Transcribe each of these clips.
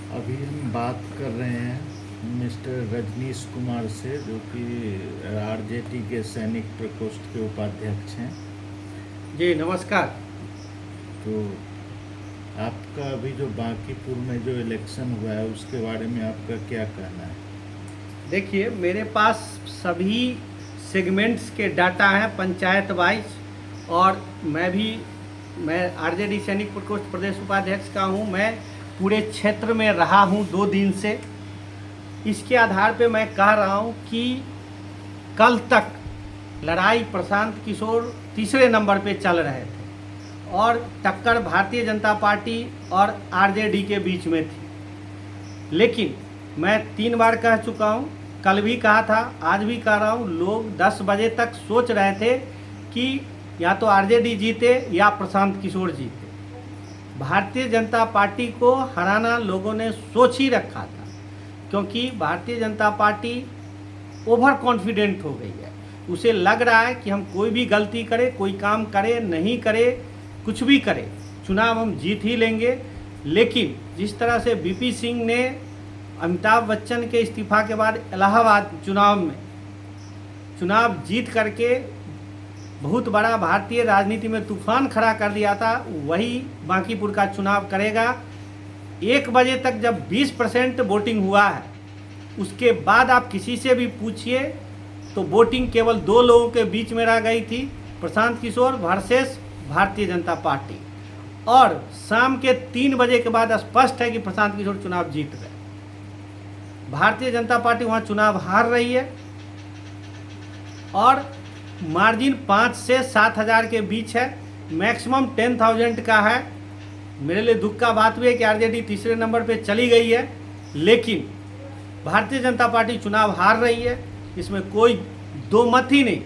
अभी हम बात कर रहे हैं मिस्टर रजनीश कुमार से, जो कि आरजेडी के सैनिक प्रकोष्ठ के उपाध्यक्ष हैं। जी नमस्कार। तो आपका अभी जो बांकीपुर में जो इलेक्शन हुआ है उसके बारे में आपका क्या कहना है? देखिए, मेरे पास सभी सेगमेंट्स के डाटा हैं पंचायत वाइज, और मैं आरजेडी सैनिक प्रकोष्ठ प्रदेश उपाध्यक्ष का हूं। मैं पूरे क्षेत्र में रहा हूं 2 दिन से। इसके आधार पे मैं कह रहा हूं कि कल तक लड़ाई प्रशांत किशोर तीसरे नंबर पे चल रहे थे और टक्कर भारतीय जनता पार्टी और आरजेडी के बीच में थी। लेकिन मैं 3 बार कह चुका हूँ, कल भी कहा था, आज भी कह रहा हूँ, लोग 10 बजे तक सोच रहे थे कि या तो आरजेडी जीते या प्रशांत किशोर जीते। भारतीय जनता पार्टी को हराना लोगों ने सोच ही रखा था, क्योंकि Bharatiya Janata party over confident हो गई है। उसे लग रहा है कि हम कोई भी गलती करें, कोई काम करे नहीं करे, कुछ भी करे, चुनाव हम जीत ही लेंगे। लेकिन जिस तरह से वीपी सिंह ने अमिताभ बच्चन के इस्तीफा के बाद इलाहाबाद चुनाव जीत करके बहुत बड़ा भारतीय राजनीति में तूफान खड़ा कर दिया था, वही बांकीपुर का चुनाव करेगा। 1 बजे तक जब 20% वोटिंग हुआ है, उसके बाद आप किसी से भी पूछिए तो वोटिंग केवल 2 लोगों के बीच में रह गई थी, प्रशांत किशोर वर्सेस भारतीय जनता पार्टी। और शाम के 3 बजे के बाद स्पष्ट है कि प्रशांत किशोर चुनाव जीत गए। भारतीय जनता पार्टी वहाँ चुनाव हार रही है और मार्जिन 5 से 7 हज़ार के बीच है, मैक्सिमम 10,000 का है। मेरे लिए दुख का बात भी है कि आरजेडी तीसरे नंबर पे चली गई है, लेकिन भारतीय जनता पार्टी चुनाव हार रही है, इसमें कोई दो मत ही नहीं।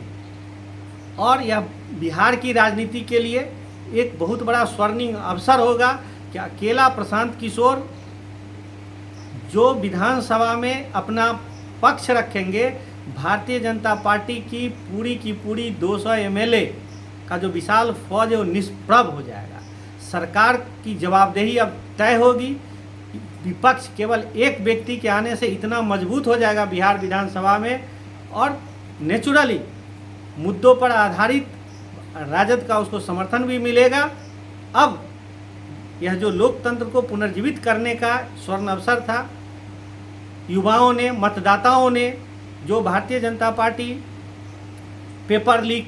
और यह बिहार की राजनीति के लिए एक बहुत बड़ा स्वर्णिम अवसर होगा कि अकेला प्रशांत किशोर जो विधानसभा में अपना पक्ष रखेंगे, भारतीय जनता पार्टी की पूरी 200 एमएलए का जो विशाल फौज है वो निष्प्रभ हो जाएगा। सरकार की जवाबदेही अब तय होगी। विपक्ष केवल एक व्यक्ति के आने से इतना मजबूत हो जाएगा बिहार विधानसभा में, और नेचुरली मुद्दों पर आधारित राजद का उसको समर्थन भी मिलेगा। अब यह जो लोकतंत्र को पुनर्जीवित करने का स्वर्ण अवसर था, युवाओं ने, मतदाताओं ने, जो Bharatiya Janata party paper leak,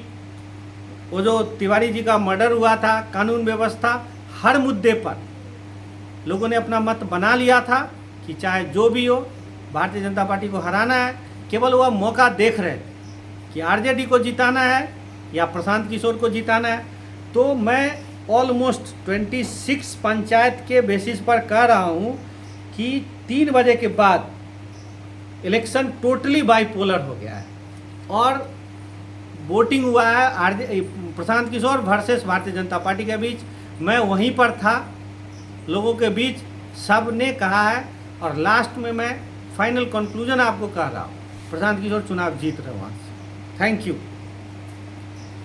वो जो तिवारी जी का मर्डर हुआ था, कानून व्यवस्था, हर मुद्दे पर लोगों ने अपना मत बना लिया था कि चाहे जो भी हो भारतीय जनता पार्टी को हराना है। केवल वह मौका देख रहे थे कि आरजेडी को जिताना है या प्रशांत किशोर को जिताना है। तो मैं ऑलमोस्ट 26 पंचायत के बेसिस पर कह रहा हूँ कि 3 बजे के बाद इलेक्शन टोटली बाइपोलर हो गया है और वोटिंग हुआ है प्रशांत किशोर वर्सेस भारतीय जनता पार्टी के बीच। मैं वहीं पर था, लोगों के बीच, सब ने कहा है, और लास्ट में मैं फाइनल कंक्लूजन आपको कह रहा हूँ, प्रशांत किशोर चुनाव जीत रहे वहाँ से। Thank you.